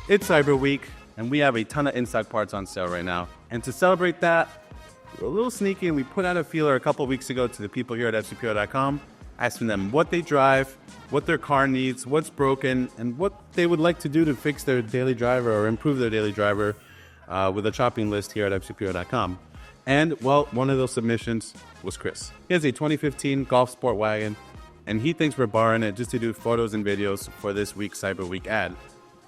It's Cyber Week, and we have a ton of in-stock parts on sale right now. And to celebrate that, we're a little sneaky, and we put out a feeler a couple weeks ago to the people here at FCPeuro.com, asking them what they drive, what their car needs, what's broken, and what they would like to do to fix their daily driver or improve their daily driver with a shopping list here at FCPeuro.com. And, well, one of those submissions was Chris. He has a 2015 Golf Sportwagen, and he thinks we're borrowing it just to do photos and videos for this week's Cyber Week ad.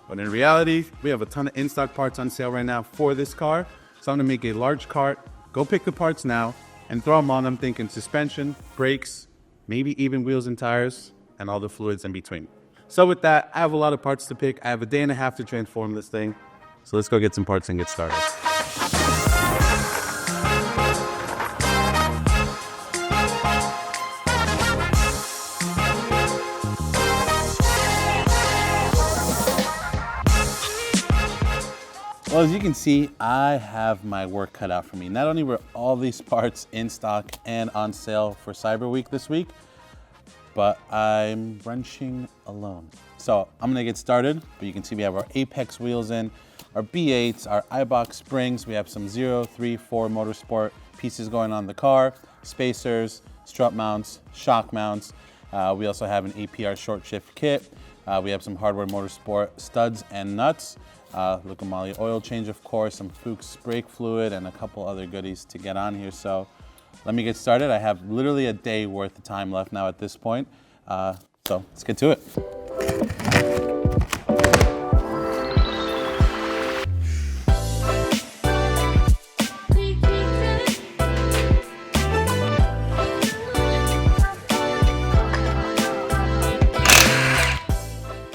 But in reality, we have a ton of in-stock parts on sale right now for this car. So I'm gonna make a large cart, go pick the parts now, and throw them on. I'm thinking suspension, brakes, maybe even wheels and tires, and all the fluids in between. So with that, I have a lot of parts to pick. I have a day and a half to transform this thing. So let's go get some parts and get started. Well, as you can see, I have my work cut out for me. Not only were all these parts in stock and on sale for Cyber Week this week, but I'm wrenching alone. So I'm gonna get started, but you can see we have our Apex wheels in, our B8s, our iBox springs, we have some 034 Motorsport pieces going on the car, spacers, strut mounts, shock mounts. We also have an APR short shift kit. We have some Hardware Motorsport studs and nuts. Lucamali oil change, of course, some Fuchs brake fluid, and a couple other goodies to get on here. So let me get started. I have literally a day worth of time left now at this point. So let's get to it.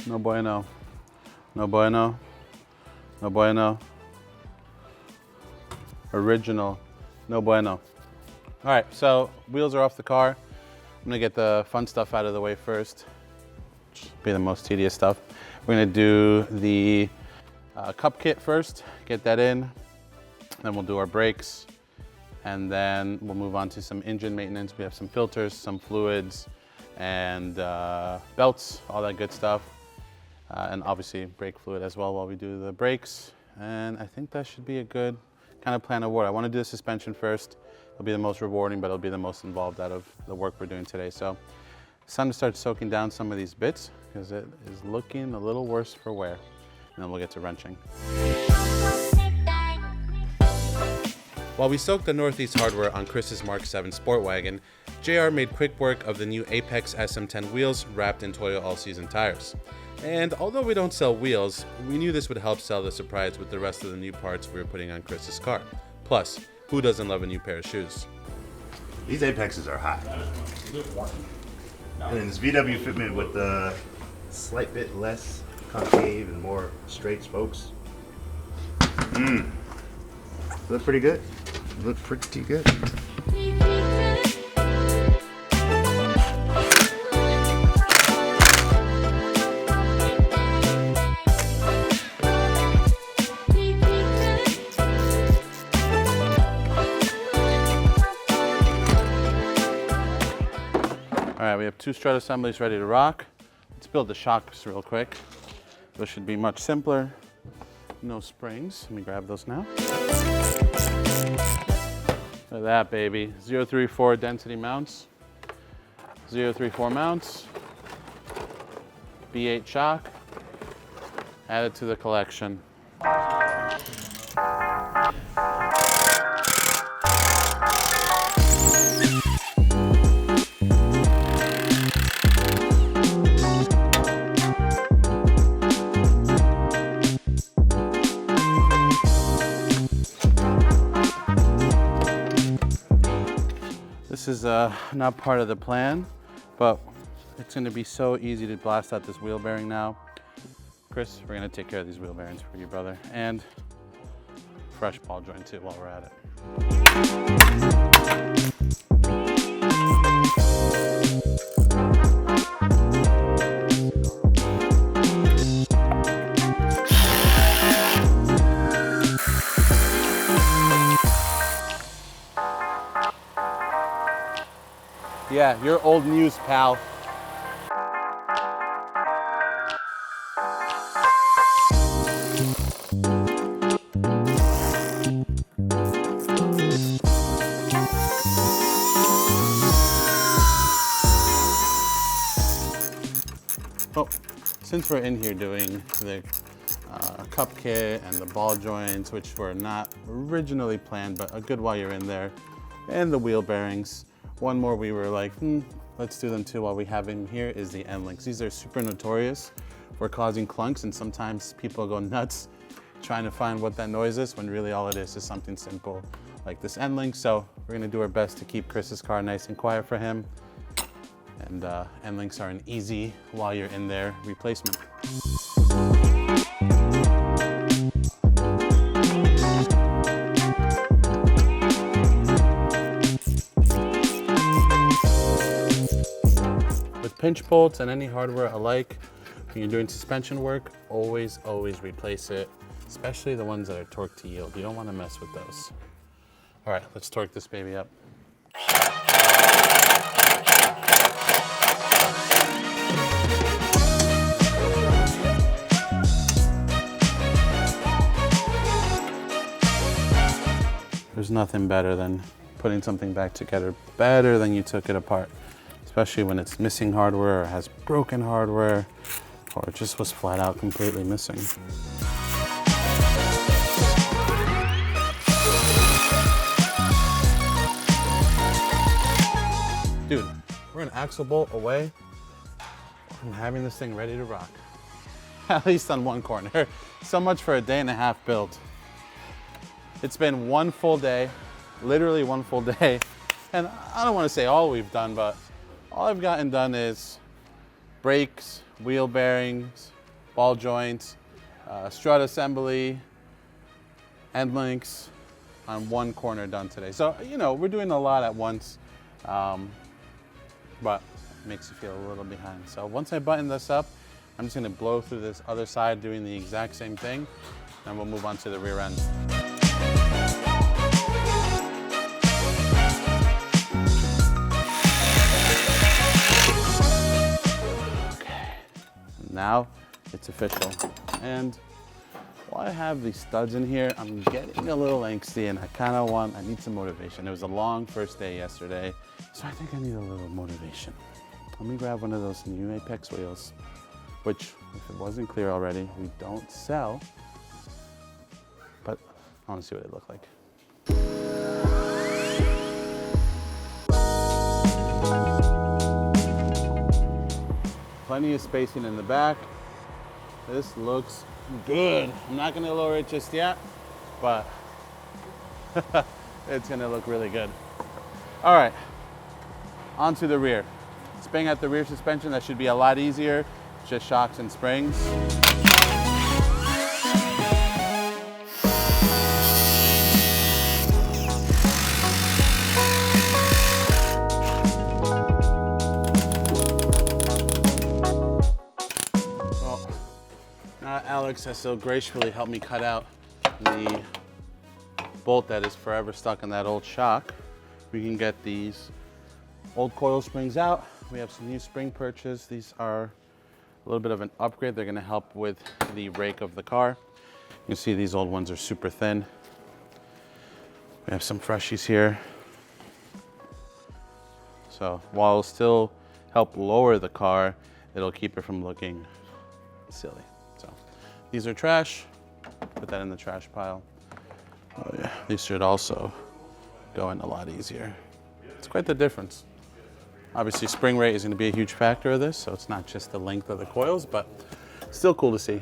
No bueno. No bueno. No bueno. Original. No bueno. All right, so wheels are off the car. I'm gonna get the fun stuff out of the way first. Be the most tedious stuff. We're gonna do the cup kit first, get that in. Then we'll do our brakes. And then we'll move on to some engine maintenance. We have some filters, some fluids, and belts, all that good stuff. And obviously brake fluid as well while we do the brakes. And I think that should be a good kind of plan of work. I want to do the suspension first. It'll be the most rewarding, but it'll be the most involved out of the work we're doing today. So it's time to start soaking down some of these bits because it is looking a little worse for wear. And then we'll get to wrenching. While we soaked the Northeast hardware on Chris's MK7 Sportwagen, JR made quick work of the new Apex SM10 wheels wrapped in Toyo all-season tires. And although we don't sell wheels, we knew this would help sell the surprise with the rest of the new parts we were putting on Chris's car. Plus, who doesn't love a new pair of shoes? These Apexes are hot. And then this VW fitment with the slight bit less concave and more straight spokes. Look pretty good. Look pretty good. All right, we have two strut assemblies ready to rock. Let's build the shocks real quick. Those should be much simpler. No springs. Let me grab those now. Look at that, baby. 034 density mounts. 034 mounts. B8 shock. Added to the collection. This is not part of the plan, but it's going to be so easy to blast out this wheel bearing now. Chris, we're going to take care of these wheel bearings for you, brother, and fresh ball joint too while we're at it. Yeah, you're old news, pal. Well, since we're in here doing the cup kit and the ball joints, which were not originally planned, but a good while you're in there, and the wheel bearings, one more we were like, let's do them too while we have him here, is the end links. These are super notorious for causing clunks, and sometimes people go nuts trying to find what that noise is, when really all it is something simple like this end link. So we're gonna do our best to keep Chris's car nice and quiet for him. And end links are an easy, while you're in there, replacement. With pinch bolts and any hardware alike, when you're doing suspension work, always replace it, especially the ones that are torque to yield. You don't want to mess with those. All right, let's torque this baby up. There's nothing better than putting something back together better than you took it apart, especially when it's missing hardware or has broken hardware or it just was flat out completely missing. Dude, we're an axle bolt away from having this thing ready to rock. At least on one corner. So much for a 1.5 day build. It's been one full day, literally one full day. And I don't want to say all we've done, but all I've gotten done is brakes, wheel bearings, ball joints, strut assembly, end links on one corner done today. So, you know, we're doing a lot at once, but it makes you feel a little behind. So once I button this up, I'm just gonna blow through this other side doing the exact same thing, and we'll move on to the rear end. Now it's official. And while I have these studs in here, I'm getting a little angsty and I need some motivation. It was a long first day yesterday, so I think I need a little motivation. Let me grab one of those new Apex wheels, which, if it wasn't clear already, we don't sell, but I want to see what they look like. Plenty of spacing in the back. This looks good. I'm not gonna lower it just yet, but it's gonna look really good. All right, onto the rear. Spring at the rear suspension, that should be a lot easier. Just shocks and springs. Alex has so gracefully helped me cut out the bolt that is forever stuck in that old shock. We can get these old coil springs out. We have some new spring purchase. These are a little bit of an upgrade. They're gonna help with the rake of the car. You can see these old ones are super thin. We have some freshies here. So while it'll still help lower the car, it'll keep it from looking silly. So these are trash. Put that in the trash pile. Oh yeah, these should also go in a lot easier. It's quite the difference. Obviously, spring rate is going to be a huge factor of this, so it's not just the length of the coils, but still cool to see.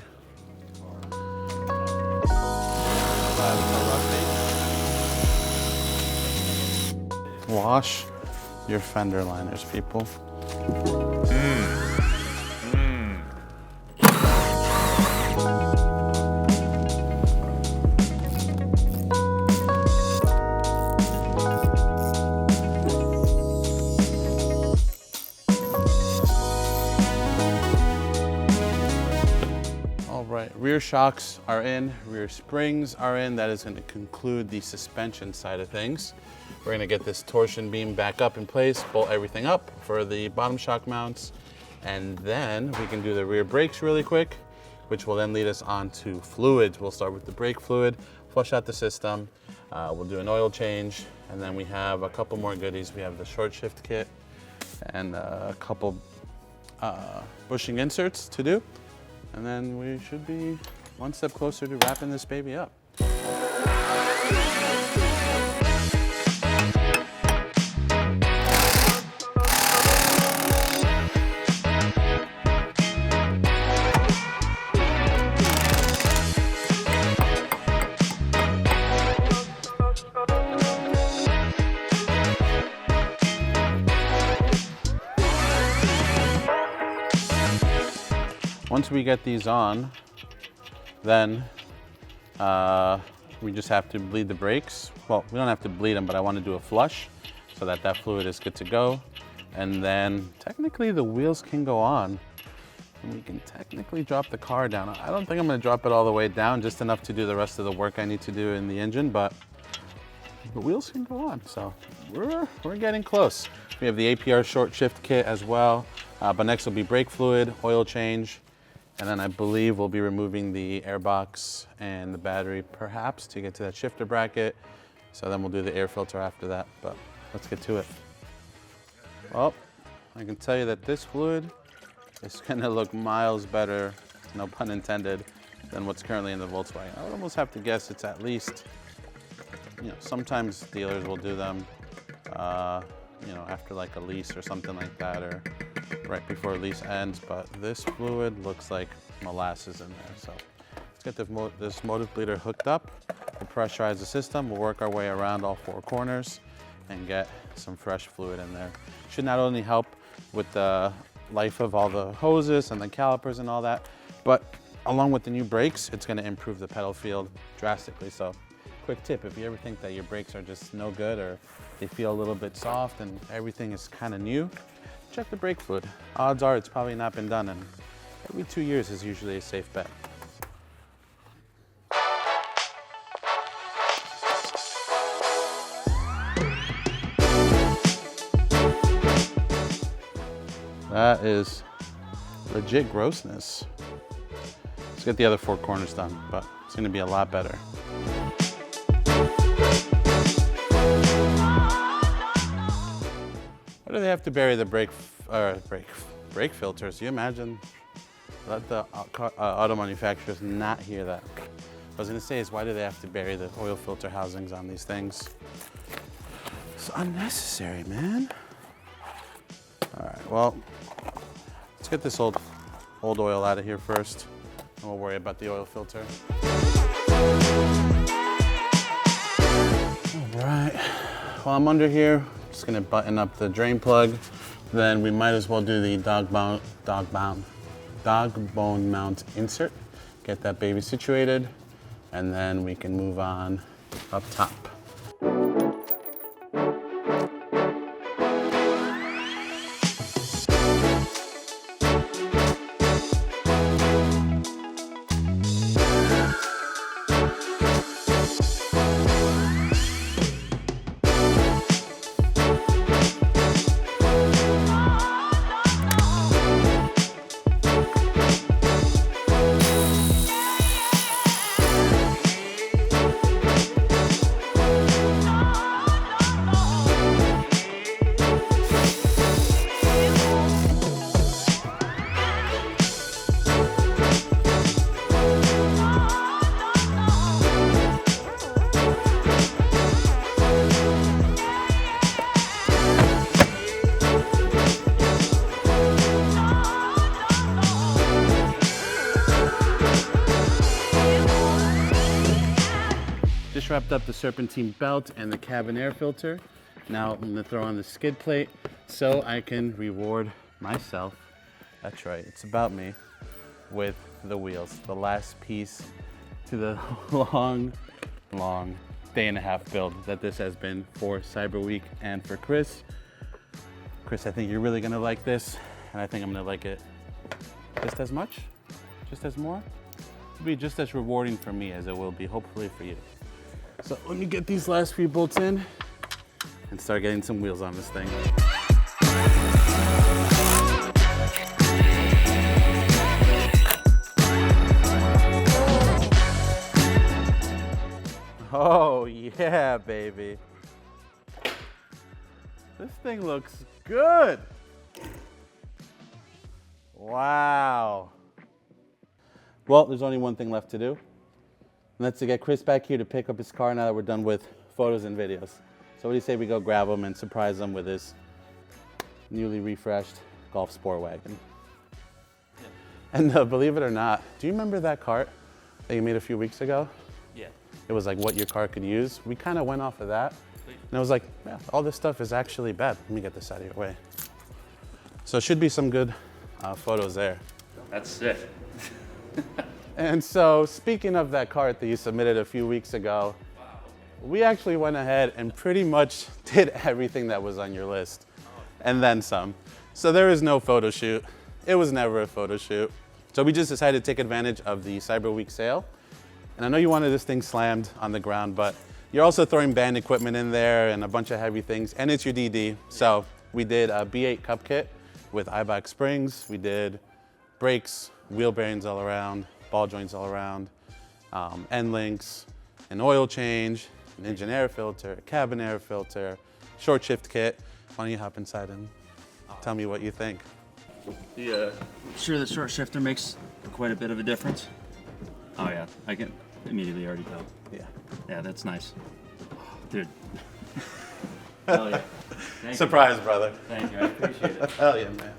Wash your fender liners, people. Rear shocks are in, rear springs are in. That is going to conclude the suspension side of things. We're going to get this torsion beam back up in place, bolt everything up for the bottom shock mounts, and then we can do the rear brakes really quick, which will then lead us on to fluids. We'll start with the brake fluid, flush out the system, we'll do an oil change, and then we have a couple more goodies. We have the short shift kit and a couple bushing inserts to do. And then we should be one step closer to wrapping this baby up. Once we get these on, then we just have to bleed the brakes. Well, we don't have to bleed them, but I want to do a flush so that that fluid is good to go. And then technically the wheels can go on and we can technically drop the car down. I don't think I'm going to drop it all the way down, just enough to do the rest of the work I need to do in the engine, but the wheels can go on. So we're getting close. We have the APR short shift kit as well, but next will be brake fluid, oil change, and then I believe we'll be removing the airbox and the battery perhaps to get to that shifter bracket. So then we'll do the air filter after that, but let's get to it. Well, I can tell you that this fluid is gonna look miles better, no pun intended, than what's currently in the Volkswagen. I would almost have to guess it's at least, sometimes dealers will do them, after like a lease or something like that, or right before lease ends, but this fluid looks like molasses in there. So let's get this motive bleeder hooked up. We'll pressurize the system. We'll work our way around all four corners and get some fresh fluid in there. Should not only help with the life of all the hoses and the calipers and all that, but along with the new brakes, it's gonna improve the pedal field drastically. So quick tip, if you ever think that your brakes are just no good or they feel a little bit soft and everything is kind of new, check the brake fluid. Odds are it's probably not been done, and every 2 years is usually a safe bet. That is legit grossness. Let's get the other four corners done, but it's gonna be a lot better. Why do they have to bury the brake filters? You imagine? Let the auto manufacturers not hear that. What I was gonna say is, why do they have to bury the oil filter housings on these things? It's unnecessary, man. All right, well, let's get this old oil out of here first, and we'll worry about the oil filter. All right, while I'm under here, just gonna button up the drain plug. Then we might as well do the dog bone mount insert. Get that baby situated, and then we can move on up top. Just wrapped up the serpentine belt and the cabin air filter. Now I'm gonna throw on the skid plate so I can reward myself, that's right, it's about me, with the wheels. The last piece to the long day and a half build that this has been for Cyber Week and for Chris. Chris, I think you're really gonna like this, and I think I'm gonna like it just as much, just as more. It'll be just as rewarding for me as it will be, hopefully, for you. So let me get these last few bolts in and start getting some wheels on this thing. Oh yeah, baby. This thing looks good. Wow. Well, there's only one thing left to do. And that's to get Chris back here to pick up his car now that we're done with photos and videos. So what do you say we go grab him and surprise him with his newly refreshed Golf Sportwagon? Yeah. And believe it or not, do you remember that cart that you made a few weeks ago? Yeah. It was like what your car could use. We kind of went off of that. And I was like, yeah, all this stuff is actually bad. Let me get this out of your way. So it should be some good photos there. That's sick. And so speaking of that cart that you submitted a few weeks ago, we actually went ahead and pretty much did everything that was on your list and then some. So there is no photo shoot. It was never a photo shoot. So we just decided to take advantage of the Cyber Week sale. And I know you wanted this thing slammed on the ground, but you're also throwing band equipment in there and a bunch of heavy things, and it's your DD. So we did a B8 cup kit with Ibach springs. We did brakes, wheel bearings all around, ball joints all around, end links, an oil change, an engine air filter, a cabin air filter, short shift kit. Why don't you hop inside and tell me what you think? Yeah. Sure, the short shifter makes quite a bit of a difference. Oh yeah, I can immediately already tell. Yeah. Yeah, that's nice. Dude. Hell yeah. Surprise, brother. Thank you, I appreciate it. Hell yeah, man.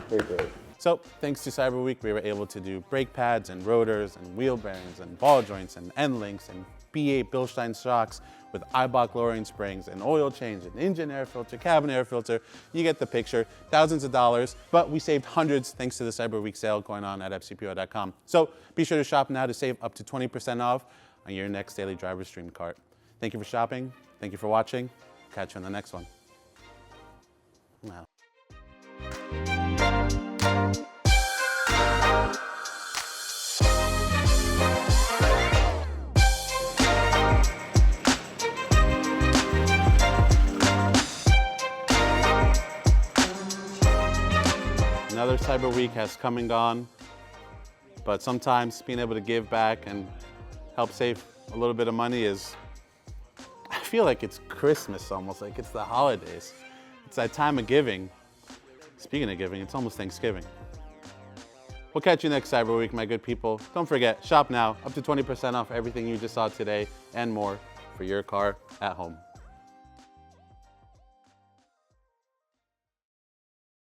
Very great. So thanks to Cyber Week, we were able to do brake pads and rotors and wheel bearings and ball joints and end links and B8 Bilstein shocks with Ibach lowering springs and oil change and engine air filter, cabin air filter. You get the picture. Thousands of dollars, but we saved hundreds thanks to the Cyber Week sale going on at FCPeuro.com. So be sure to shop now to save up to 20% off on your next daily driver stream cart. Thank you for shopping. Thank you for watching. Catch you on the next one. Wow. Another Cyber Week has come and gone, but sometimes being able to give back and help save a little bit of money is, I feel like it's Christmas almost, like it's the holidays. It's that time of giving. Speaking of giving, it's almost Thanksgiving. We'll catch you next Cyber Week, my good people. Don't forget, shop now, up to 20% off everything you just saw today and more for your car at home.